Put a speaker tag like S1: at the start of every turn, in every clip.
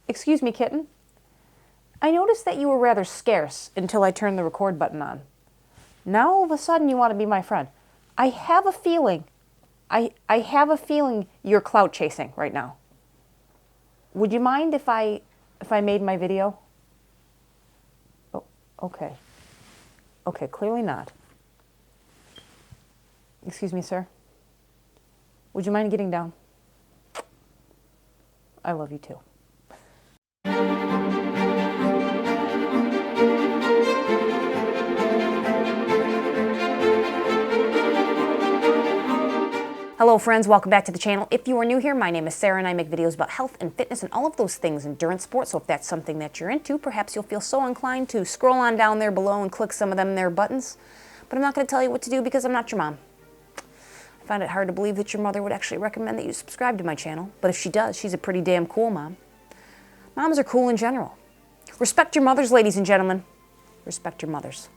S1: Excuse me, kitten. I noticed that you were rather scarce until I turned the record button on. Now all of a sudden you want to be my friend. I have a feeling you're clout chasing right now. Would you mind if I made my video? Oh, okay. Okay, clearly not. Excuse me, sir. Would you mind getting down? I love you too. Hello friends, welcome back to the channel. If you are new here, my name is Sarah and I make videos about health and fitness and all of those things, endurance sports. So if that's something that you're into, perhaps you'll feel so inclined to scroll on down there below and click some of them there buttons. But I'm not going to tell you what to do because I'm not your mom. I find it hard to believe that your mother would actually recommend that you subscribe to my channel. But if she does, she's a pretty damn cool mom. Moms are cool in general. Respect your mothers, ladies and gentlemen. Respect your mothers.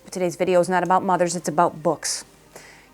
S1: But today's video is not about mothers, it's about books.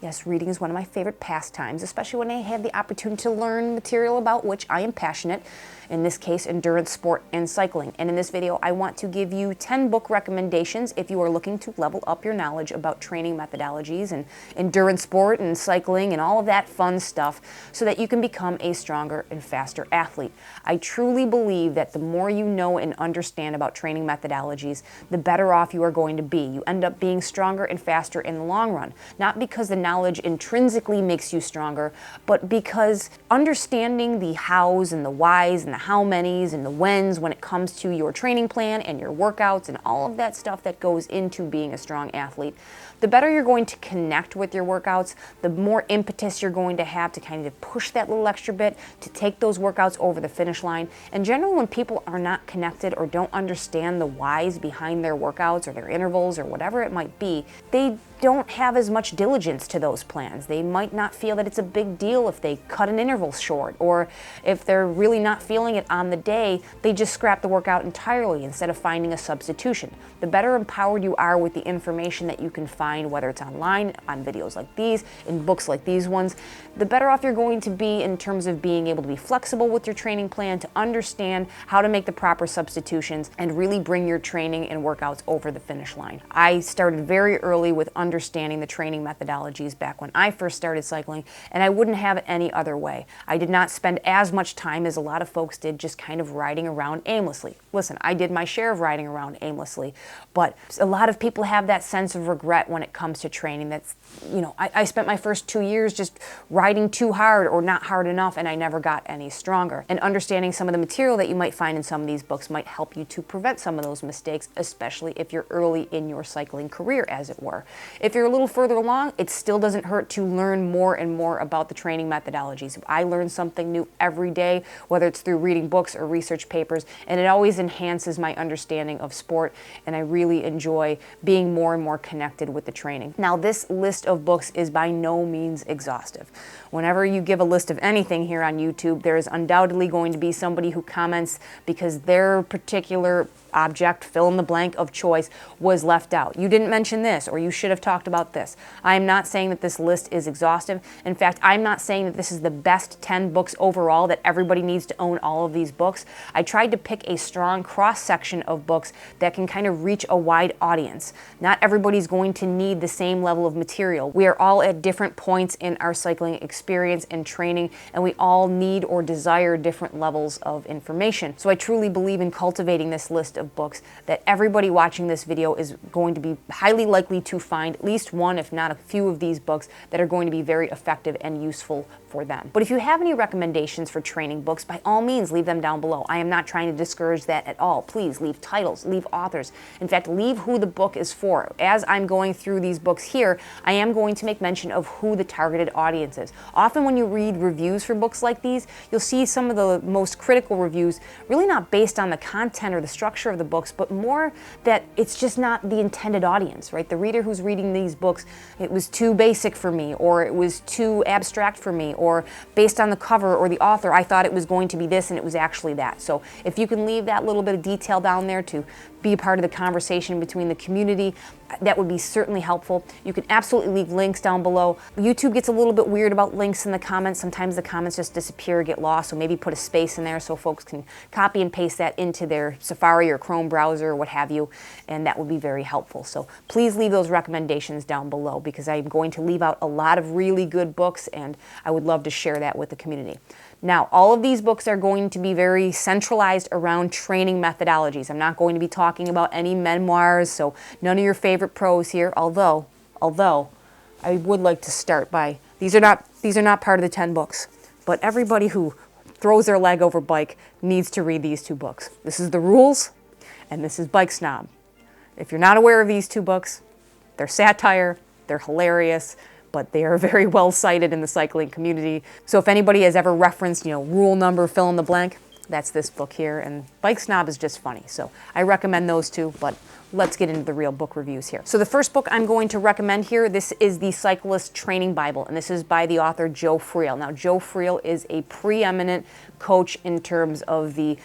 S1: Yes, reading is one of my favorite pastimes, especially when I have the opportunity to learn material about which I am passionate, in this case, endurance sport and cycling. And in this video, I want to give you 10 book recommendations if you are looking to level up your knowledge about training methodologies and endurance sport and cycling and all of that fun stuff so that you can become a stronger and faster athlete. I truly believe that the more you know and understand about training methodologies, the better off you are going to be. You end up being stronger and faster in the long run, not because the knowledge intrinsically makes you stronger, but because understanding the hows and the whys and the how manys and the whens when it comes to your training plan and your workouts and all of that stuff that goes into being a strong athlete, the better you're going to connect with your workouts, the more impetus you're going to have to kind of push that little extra bit to take those workouts over the finish line. And generally when people are not connected or don't understand the whys behind their workouts or their intervals or whatever it might be, they don't have as much diligence to those plans. They might not feel that it's a big deal if they cut an interval short, or if they're really not feeling it on the day, they just scrap the workout entirely instead of finding a substitution. The better empowered you are with the information that you can find, whether it's online, on videos like these, in books like these ones, the better off you're going to be in terms of being able to be flexible with your training plan, to understand how to make the proper substitutions, and really bring your training and workouts over the finish line. I started very early with understanding the training methodologies back when I first started cycling, and I wouldn't have it any other way. I did not spend as much time as a lot of folks did just kind of riding around aimlessly. Listen, I did my share of riding around aimlessly, but a lot of people have that sense of regret when it comes to training. That's, you know, I spent my first 2 years just riding too hard or not hard enough, and I never got any stronger. And understanding some of the material that you might find in some of these books might help you to prevent some of those mistakes, especially if you're early in your cycling career, as it were. If you're a little further along, it still doesn't hurt to learn more and more about the training methodologies. I learn something new every day, whether it's through reading books or research papers, and it always enhances my understanding of sport, and I really enjoy being more and more connected with the training. Now, this list of books is by no means exhaustive. Whenever you give a list of anything here on YouTube, there is undoubtedly going to be somebody who comments because their particular object, fill in the blank of choice, was left out. You didn't mention this, or you should have talked about this. I am not saying that this list is exhaustive. In fact, I'm not saying that this is the best 10 books overall, that everybody needs to own all of these books. I tried to pick a strong cross-section of books that can kind of reach a wide audience. Not everybody's going to need the same level of material. We are all at different points in our cycling experience and training, and we all need or desire different levels of information. So I truly believe in cultivating this list of books that everybody watching this video is going to be highly likely to find at least one, if not a few of these books that are going to be very effective and useful for them. But if you have any recommendations for training books, by all means leave them down below. I am not trying to discourage that at all. Please leave titles, leave authors. In fact, leave who the book is for. As I'm going through these books here, I am going to make mention of who the targeted audience is. Often when you read reviews for books like these, you'll see some of the most critical reviews really not based on the content or the structure of the books, but more that it's just not the intended audience, right? The reader who's reading these books, it was too basic for me, or it was too abstract for me, or based on the cover or the author, I thought it was going to be this and it was actually that. So if you can leave that little bit of detail down there to be a part of the conversation between the community, that would be certainly helpful. You can absolutely leave links down below. YouTube gets a little bit weird about links in the comments. Sometimes the comments just disappear, get lost, so maybe put a space in there so folks can copy and paste that into their Safari or Chrome browser or what have you, and that would be very helpful. So please leave those recommendations down below, because I'm going to leave out a lot of really good books, and I would love to share that with the community. Now, all of these books are going to be very centralized around training methodologies. I'm not going to be talking about any memoirs, so none of your favorite pros here, although I would like to start by, these are not part of the 10 books, but everybody who throws their leg over bike needs to read these 2 books. This is The Rules, and this is Bike Snob. If you're not aware of these 2 books, they're satire, they're hilarious, but they are very well cited in the cycling community. So if anybody has ever referenced, rule number, fill in the blank, that's this book here, and Bike Snob is just funny. So I recommend those 2, but let's get into the real book reviews here. So the first book I'm going to recommend here, this is the Cyclist Training Bible, and this is by the author Joe Friel. Now, Joe Friel is a preeminent coach in terms of the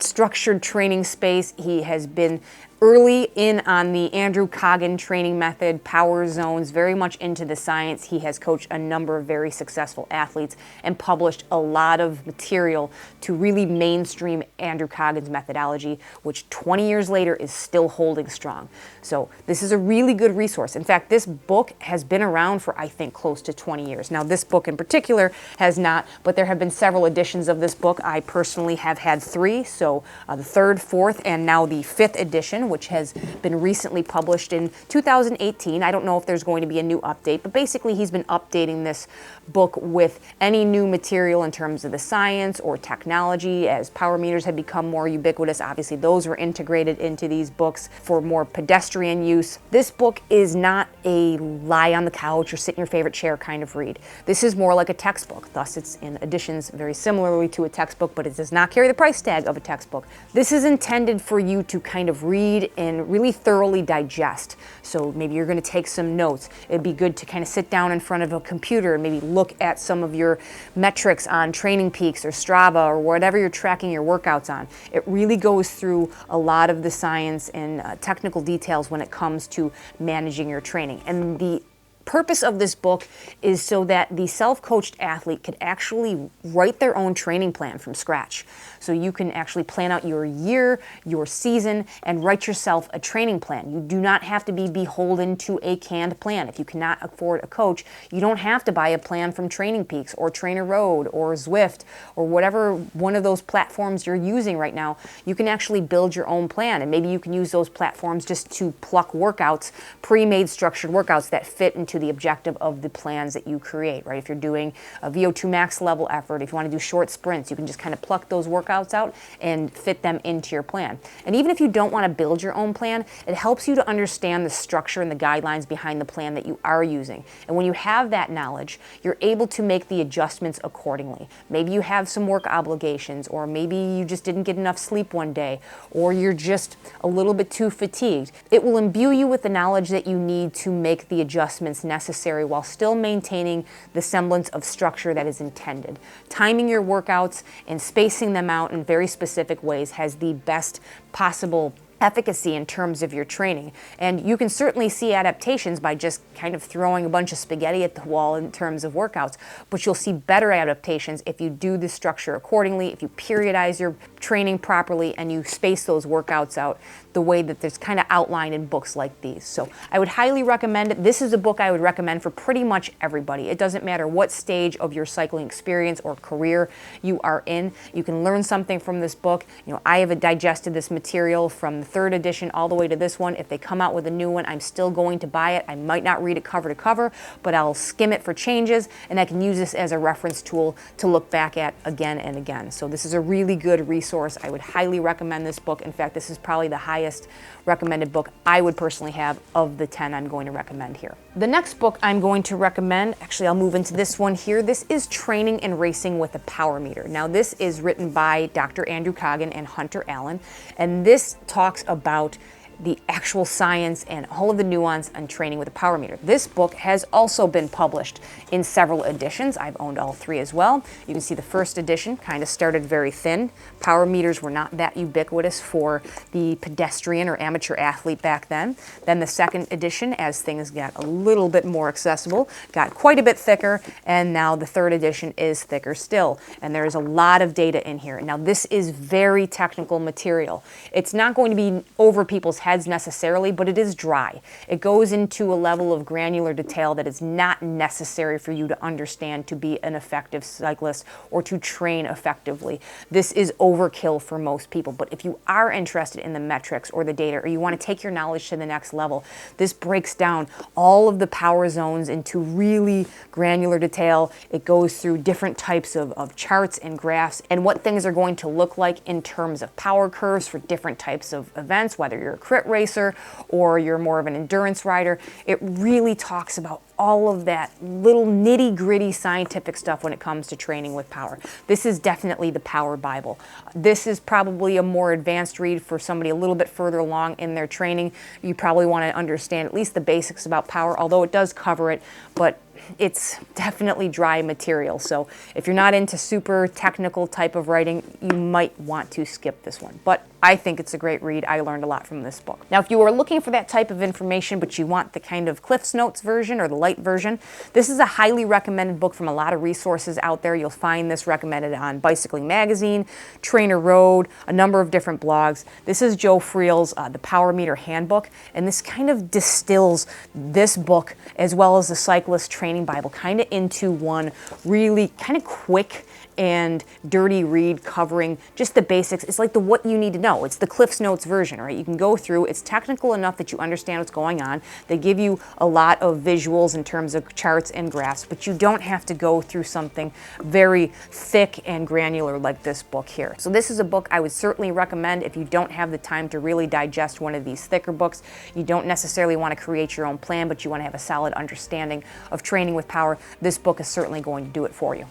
S1: structured training space. He has been early in on the Andrew Coggin training method, power zones, very much into the science. He has coached a number of very successful athletes and published a lot of material to really mainstream Andrew Coggin's methodology, which 20 years later is still holding strong. So this is a really good resource. In fact, this book has been around for, I think, close to 20 years. Now, this book in particular has not, but there have been several editions of this book. I personally have had 3, so the 3rd, 4th, and now the 5th edition, which has been recently published in 2018. I don't know if there's going to be a new update, but basically he's been updating this book with any new material in terms of the science or technology. As power meters have become more ubiquitous, obviously those were integrated into these books for more pedestrian use. This book is not a lie on the couch or sit in your favorite chair kind of read. This is more like a textbook, thus it's in editions very similarly to a textbook, but it does not carry the price tag of a textbook. This is intended for you to kind of read and really thoroughly digest. So maybe you're going to take some notes. It'd be good to kind of sit down in front of a computer and maybe look at some of your metrics on Training Peaks or Strava or whatever you're tracking your workouts on. It really goes through a lot of the science and technical details when it comes to managing your training. And the purpose of this book is so that the self-coached athlete could actually write their own training plan from scratch. So you can actually plan out your year, your season, and write yourself a training plan. You do not have to be beholden to a canned plan. If you cannot afford a coach, you don't have to buy a plan from Training Peaks or Trainer Road or Zwift or whatever one of those platforms you're using right now. You can actually build your own plan, and maybe you can use those platforms just to pluck workouts, pre-made structured workouts that fit into the objective of the plans that you create, right? If you're doing a VO2 max level effort, if you want to do short sprints, you can just kind of pluck those workouts out and fit them into your plan. And even if you don't want to build your own plan, it helps you to understand the structure and the guidelines behind the plan that you are using. And when you have that knowledge, you're able to make the adjustments accordingly. Maybe you have some work obligations, or maybe you just didn't get enough sleep one day, or you're just a little bit too fatigued. It will imbue you with the knowledge that you need to make the adjustments necessary while still maintaining the semblance of structure that is intended. Timing your workouts and spacing them out in very specific ways has the best possible efficacy in terms of your training. And you can certainly see adaptations by just kind of throwing a bunch of spaghetti at the wall in terms of workouts, but you'll see better adaptations if you do the structure accordingly, if you periodize your training properly, and you space those workouts out the way that there's kind of outlined in books like these. So I would highly recommend it. This is a book I would recommend for pretty much everybody. It doesn't matter what stage of your cycling experience or career you are in. You can learn something from this book. I have digested this material from the 3rd edition all the way to this one. If they come out with a new one, I'm still going to buy it. I might not read it cover to cover, but I'll skim it for changes, and I can use this as a reference tool to look back at again and again. So this is a really good resource. I would highly recommend this book. In fact, this is probably the highest recommended book I would personally have of the 10 I'm going to recommend here. The next book I'm going to recommend, actually I'll move into this one here. This is Training and Racing with a Power Meter. Now this is written by Dr. Andrew Coggin and Hunter Allen, and this talks about the actual science and all of the nuance on training with a power meter. This book has also been published in several editions. I've owned all three as well. You can see the first edition kind of started very thin. Power meters were not that ubiquitous for the pedestrian or amateur athlete back then. Then the second edition, as things got a little bit more accessible, got quite a bit thicker, and now the third edition is thicker still. And there's a lot of data in here. Now this is very technical material. It's not going to be over people's heads necessarily, but it is dry. It goes into a level of granular detail that is not necessary for you to understand to be an effective cyclist or to train effectively. This is overkill for most people, but if you are interested in the metrics or the data, or you want to take your knowledge to the next level, this breaks down all of the power zones into really granular detail. It goes through different types of charts and graphs and what things are going to look like in terms of power curves for different types of events, whether you're a crit racer or you're more of an endurance rider. It really talks about all of that little nitty-gritty scientific stuff when it comes to training with power. This is definitely the Power Bible. This is probably a more advanced read for somebody a little bit further along in their training. You probably want to understand at least the basics about power, although it does cover it, but it's definitely dry material. So if you're not into super technical type of writing, you might want to skip this one. But I think it's a great read. I learned a lot from this book. Now, if you are looking for that type of information, but you want the kind of Cliff's Notes version or the light version, this is a highly recommended book from a lot of resources out there. You'll find this recommended on Bicycling Magazine, Trainer Road, a number of different blogs. This is Joe Friel's The Power Meter Handbook, and this kind of distills this book as well as the Cyclist Training Bible kind of into one really kind of quick and dirty read covering just the basics. It's like the what you need to know. It's the Cliff's Notes version, right? You can go through, it's technical enough that you understand what's going on. They give you a lot of visuals in terms of charts and graphs, but you don't have to go through something very thick and granular like this book here. So this is a book I would certainly recommend if you don't have the time to really digest one of these thicker books. You don't necessarily want to create your own plan, but you want to have a solid understanding of training with power. This book is certainly going to do it for you.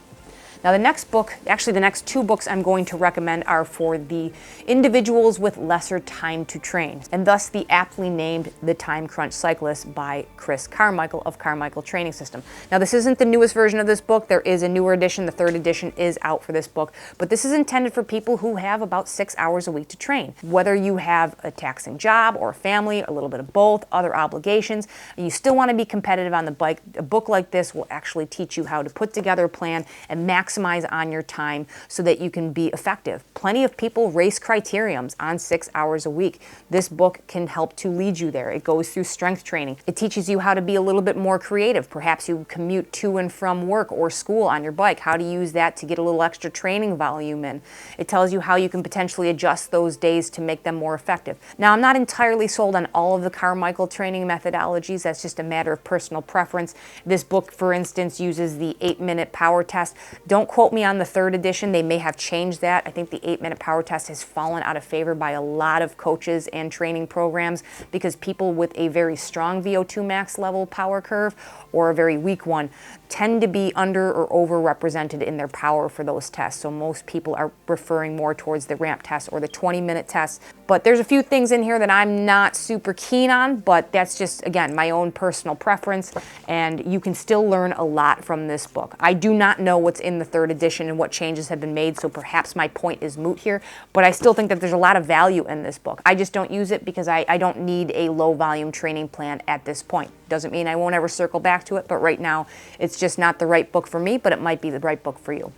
S1: Now the next book, actually the next two books I'm going to recommend are for the individuals with lesser time to train, and thus the aptly named The Time Crunch Cyclist by Chris Carmichael of Carmichael Training System. Now this isn't the newest version of this book. There is a newer edition. The third edition is out for this book, but this is intended for people who have about 6 hours a week to train. Whether you have a taxing job or a family, a little bit of both, other obligations, and you still want to be competitive on the bike, a book like this will actually teach you how to put together a plan and maximize on your time so that you can be effective. Plenty of people race criteriums on 6 hours a week. This book can help to lead you there. It goes through strength training. It teaches you how to be a little bit more creative. Perhaps you commute to and from work or school on your bike, how to use that to get a little extra training volume in. It tells you how you can potentially adjust those days to make them more effective. Now, I'm not entirely sold on all of the Carmichael training methodologies. That's just a matter of personal preference. This book, for instance, uses the 8-minute power test. Don't quote me on the third edition. They may have changed that. I think the 8-minute power test has fallen out of favor by a lot of coaches and training programs because people with a very strong VO2 max level power curve or a very weak one tend to be under or overrepresented in their power for those tests. So most people are referring more towards the ramp test or the 20-minute test. But there's a few things in here that I'm not super keen on, but that's just, again, my own personal preference, and you can still learn a lot from this book. I do not know what's in the third edition and what changes have been made, so perhaps my point is moot here, but I still think that there's a lot of value in this book. I just don't use it because I don't need a low volume training plan at this point. Doesn't mean I won't ever circle back to it, but right now it's just not the right book for me, but it might be the right book for you.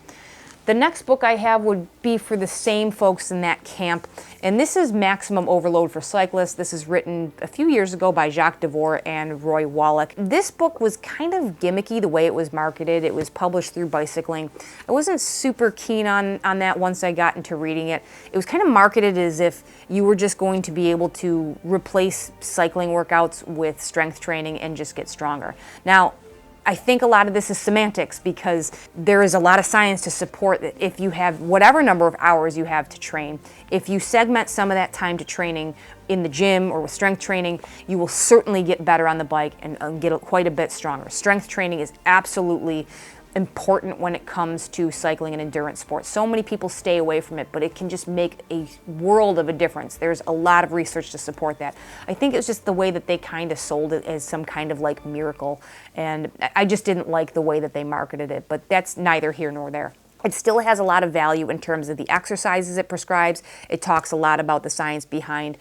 S1: The next book I have would be for the same folks in that camp, and this is Maximum Overload for Cyclists. This is written a few years ago by Jacques Devore and Roy Wallach. This book was kind of gimmicky the way it was marketed. It was published through Bicycling. I wasn't super keen on that once I got into reading it. It was kind of marketed as if you were just going to be able to replace cycling workouts with strength training and just get stronger. Now, I think a lot of this is semantics because there is a lot of science to support that if you have whatever number of hours you have to train, if you segment some of that time to training in the gym or with strength training, you will certainly get better on the bike and get quite a bit stronger. Strength training is absolutely important when it comes to cycling and endurance sports. So many people stay away from it, but it can just make a world of a difference. There's a lot of research to support that. I think it was just the way that they kind of sold it as some kind of like miracle, and I just didn't like the way that they marketed it, but that's neither here nor there. It still has a lot of value in terms of the exercises it prescribes. It talks a lot about the science behind,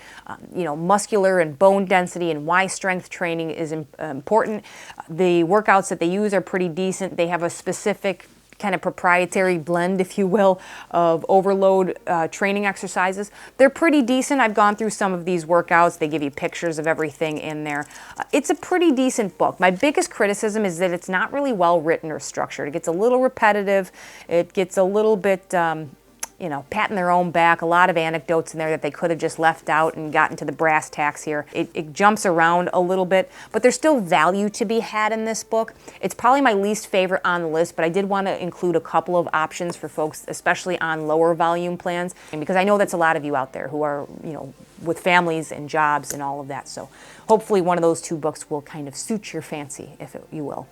S1: muscular and bone density and why strength training is important. The workouts that they use are pretty decent. They have a specific kind of proprietary blend, if you will, of overload training exercises. They're pretty decent. I've gone through some of these workouts. They give you pictures of everything in there. It's a pretty decent book. My biggest criticism is that it's not really well written or structured. It gets a little repetitive. It gets a little bit patting their own back, a lot of anecdotes in there that they could have just left out and gotten to the brass tacks here. It jumps around a little bit, but there's still value to be had in this book. It's probably my least favorite on the list, but I did want to include a couple of options for folks, especially on lower volume plans, and because I know that's a lot of you out there who are, with families and jobs and all of that. So hopefully one of those two books will kind of suit your fancy, if you will.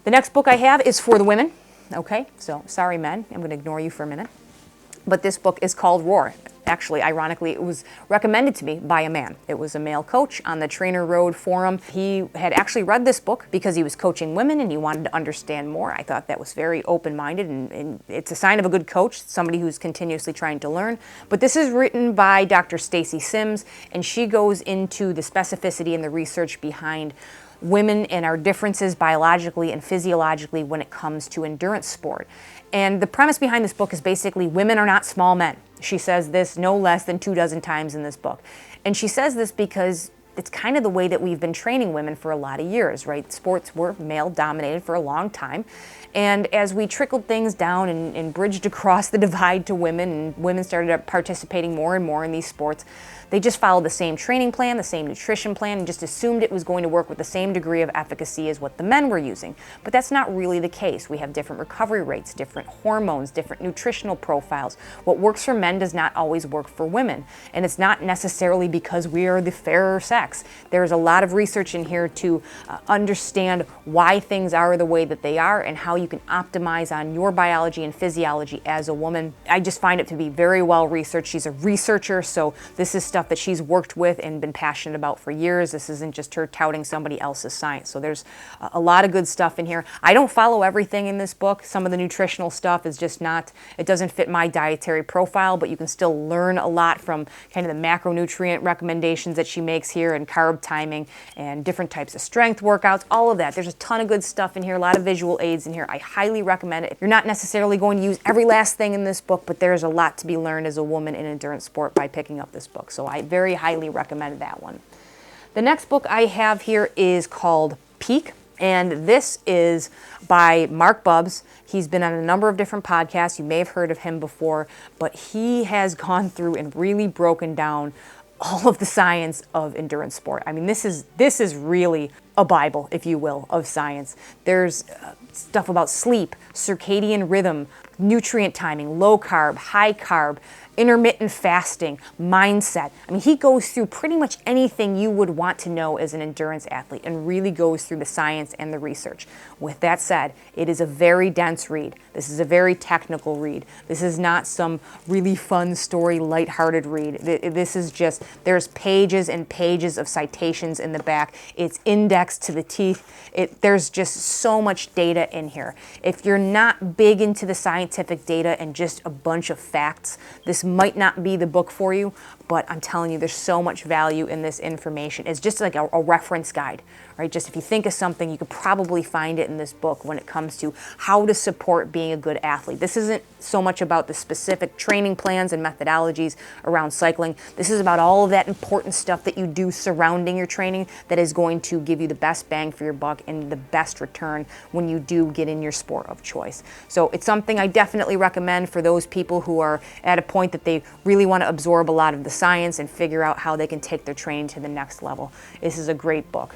S1: The next book I have is for the women. Okay, so sorry men, I'm going to ignore you for a minute. But this book is called Roar. Actually, ironically, it was recommended to me by a man. It was a male coach on the Trainer Road forum. He had actually read this book because he was coaching women and he wanted to understand more. I thought that was very open-minded, and it's a sign of a good coach, somebody who's continuously trying to learn. But this is written by Dr. Stacy Sims, and she goes into the specificity and the research behind women and our differences biologically and physiologically when it comes to endurance sport. And the premise behind this book is basically women are not small men. She says this no less than 24 times in this book. And she says this because it's kind of the way that we've been training women for a lot of years, right? Sports were male dominated for a long time. And as we trickled things down and bridged across the divide to women, and women started participating more and more in these sports, they just followed the same training plan, the same nutrition plan, and just assumed it was going to work with the same degree of efficacy as what the men were using. But that's not really the case. We have different recovery rates, different hormones, different nutritional profiles. What works for men does not always work for women. And it's not necessarily because we are the fairer sex. There's a lot of research in here to understand why things are the way that they are and how you can optimize on your biology and physiology as a woman. I just find it to be very well researched. She's a researcher, so this is stuff that she's worked with and been passionate about for years. This isn't just her touting somebody else's science. So there's a lot of good stuff in here. I don't follow everything in this book. Some of the nutritional stuff is just not, it doesn't fit my dietary profile, but you can still learn a lot from kind of the macronutrient recommendations that she makes here and carb timing and different types of strength workouts, all of that. There's a ton of good stuff in here, a lot of visual aids in here. I highly recommend it. You're not necessarily going to use every last thing in this book, but there's a lot to be learned as a woman in endurance sport by picking up this book. So I very highly recommend that one. The next book I have here is called Peak, and this is by Mark Bubbs. He's been on a number of different podcasts. You may have heard of him before, but he has gone through and really broken down all of the science of endurance sport. I mean, this is really a Bible, if you will, of science. There's stuff about sleep, circadian rhythm, nutrient timing, low carb, high carb, intermittent fasting, mindset. I mean, he goes through pretty much anything you would want to know as an endurance athlete and really goes through the science and the research. With that said, it is a very dense read. This is a very technical read. This is not some really fun story, lighthearted read. This is just, there's pages and pages of citations in the back. It's indexed to the teeth. There's just so much data in here. If you're not big into the scientific data and just a bunch of facts, this might not be the book for you, but I'm telling you, there's so much value in this information. It's just like a reference guide, right? Just if you think of something, you could probably find it in this book when it comes to how to support being a good athlete. This isn't so much about the specific training plans and methodologies around cycling. This is about all of that important stuff that you do surrounding your training that is going to give you the best bang for your buck and the best return when you do get in your sport of choice. So it's something I definitely recommend for those people who are at a point that they really want to absorb a lot of the science and figure out how they can take their training to the next level. This is a great book.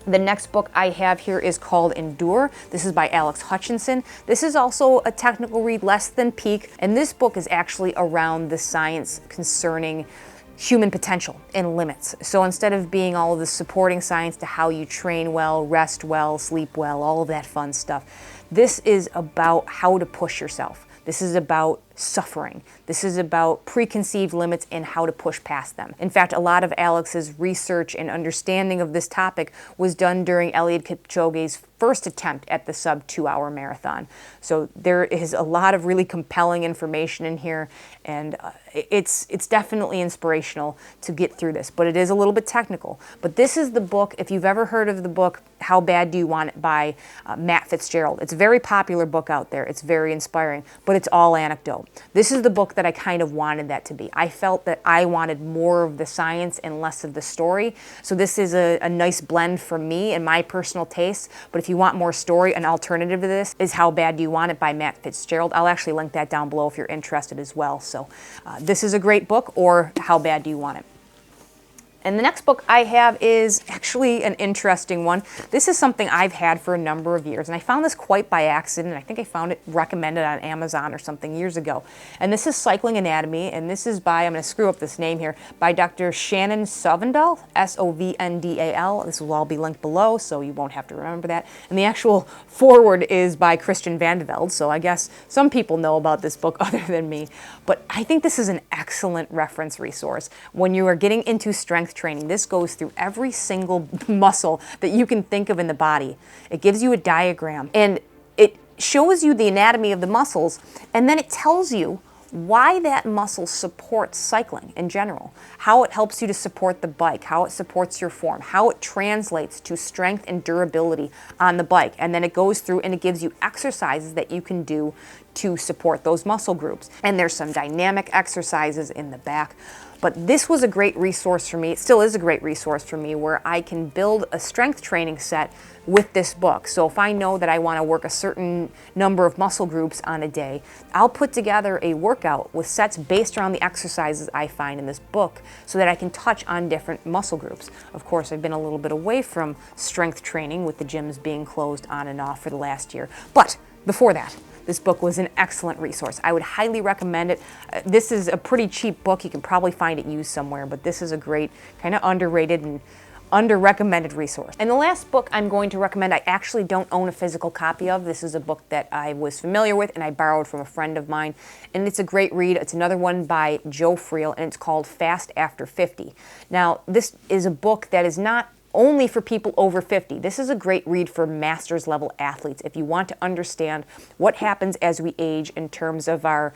S1: The next book I have here is called Endure. This is by Alex Hutchinson. This is also a technical read, less than Peak, and this book is actually around the science concerning human potential and limits. So instead of being all of the supporting science to how you train well, rest well, sleep well, all of that fun stuff, this is about how to push yourself. This is about suffering. This is about preconceived limits and how to push past them. In fact, a lot of Alex's research and understanding of this topic was done during Eliud Kipchoge's first attempt at the sub 2-hour marathon. So there is a lot of really compelling information in here, and it's definitely inspirational to get through this, but it is a little bit technical. But this is the book, if you've ever heard of the book, How Bad Do You Want It by Matt Fitzgerald. It's a very popular book out there. It's very inspiring, but it's all anecdote. This is the book that I kind of wanted that to be. I felt that I wanted more of the science and less of the story. So this is a nice blend for me and my personal tastes. But if you want more story, an alternative to this is How Bad Do You Want It by Matt Fitzgerald. I'll actually link that down below if you're interested as well. So this is a great book, or How Bad Do You Want It? And the next book I have is actually an interesting one. This is something I've had for a number of years, and I found this quite by accident. I think I found it recommended on Amazon or something years ago. And this is Cycling Anatomy, and this is by, I'm going to screw up this name here, by Dr. Shannon Sovndal, S-O-V-N-D-A-L. This will all be linked below, so you won't have to remember that. And the actual foreword is by Christian Vandeveld, so I guess some people know about this book other than me. But I think this is an excellent reference resource. When you are getting into strength training, this goes through every single muscle that you can think of in the body. It gives you a diagram, and it shows you the anatomy of the muscles, and then it tells you why that muscle supports cycling in general, how it helps you to support the bike, how it supports your form, how it translates to strength and durability on the bike. And then it goes through and it gives you exercises that you can do to support those muscle groups. And there's some dynamic exercises in the back. But this was a great resource for me. It still is a great resource for me, where I can build a strength training set with this book. So if I know that I want to work a certain number of muscle groups on a day, I'll put together a workout with sets based around the exercises I find in this book so that I can touch on different muscle groups. Of course, I've been a little bit away from strength training with the gyms being closed on and off for the last year. But before that, this book was an excellent resource. I would highly recommend it. This is a pretty cheap book. You can probably find it used somewhere, but this is a great, kind of underrated and under-recommended resource. And the last book I'm going to recommend, I actually don't own a physical copy of. This is a book that I was familiar with and I borrowed from a friend of mine, and it's a great read. It's another one by Joe Friel, and it's called Fast After 50. Now, this is a book that is not only for people over 50. This is a great read for master's level athletes if you want to understand what happens as we age in terms of our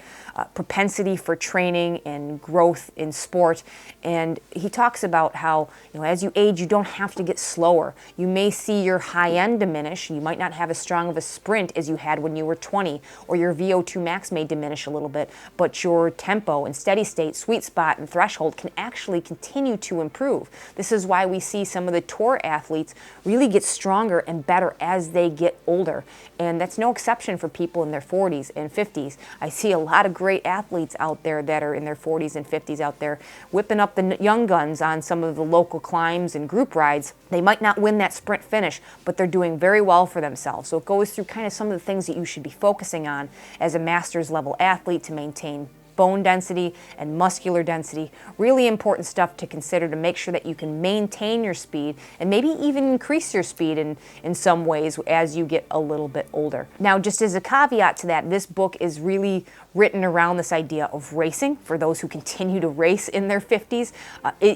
S1: propensity for training and growth in sport. And he talks about how, as you age, you don't have to get slower. You may see your high end diminish. You might not have as strong of a sprint as you had when you were 20, or your VO2 max may diminish a little bit, but your tempo and steady state, sweet spot, and threshold can actually continue to improve. This is why we see some of the tour athletes really get stronger and better as they get older. And that's no exception for people in their 40s and 50s. I see a lot of great athletes out there that are in their 40s and 50s out there whipping up the young guns on some of the local climbs and group rides. They might not win that sprint finish, but they're doing very well for themselves. So it goes through kind of some of the things that you should be focusing on as a master's level athlete to maintain bone density and muscular density. Really important stuff to consider to make sure that you can maintain your speed and maybe even increase your speed in some ways as you get a little bit older. Now, just as a caveat to that, this book is really written around this idea of racing for those who continue to race in their 50s.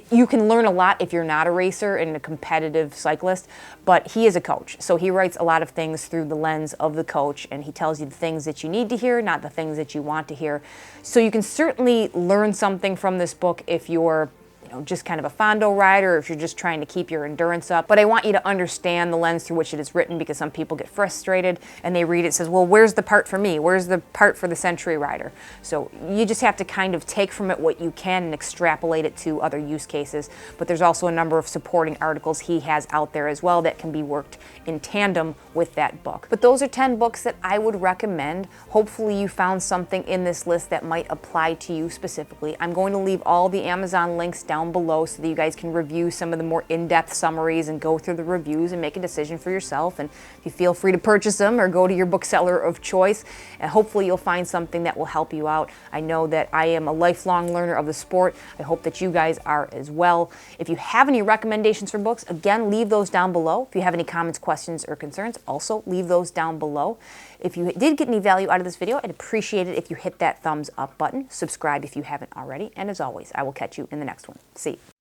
S1: You can learn a lot if you're not a racer and a competitive cyclist, but he is a coach. So he writes a lot of things through the lens of the coach, and he tells you the things that you need to hear, not the things that you want to hear. So you can certainly learn something from this book if you're just kind of a fondo rider, or if you're just trying to keep your endurance up. But I want you to understand the lens through which it is written, because some people get frustrated and they read it, says, well, where's the part for me? Where's the part for the century rider? So you just have to kind of take from it what you can and extrapolate it to other use cases. But there's also a number of supporting articles he has out there as well that can be worked in tandem with that book. But those are 10 books that I would recommend. Hopefully you found something in this list that might apply to you specifically. I'm going to leave all the Amazon links down down below so that you guys can review some of the more in-depth summaries and go through the reviews and make a decision for yourself. And you feel free to purchase them or go to your bookseller of choice, and hopefully you'll find something that will help you out. I know that I am a lifelong learner of the sport. I hope that you guys are as well. If you have any recommendations for books, again, leave those down below. If you have any comments, questions, or concerns, also leave those down below. If you did get any value out of this video, I'd appreciate it if you hit that thumbs up button. Subscribe if you haven't already. And as always, I will catch you in the next one. See you.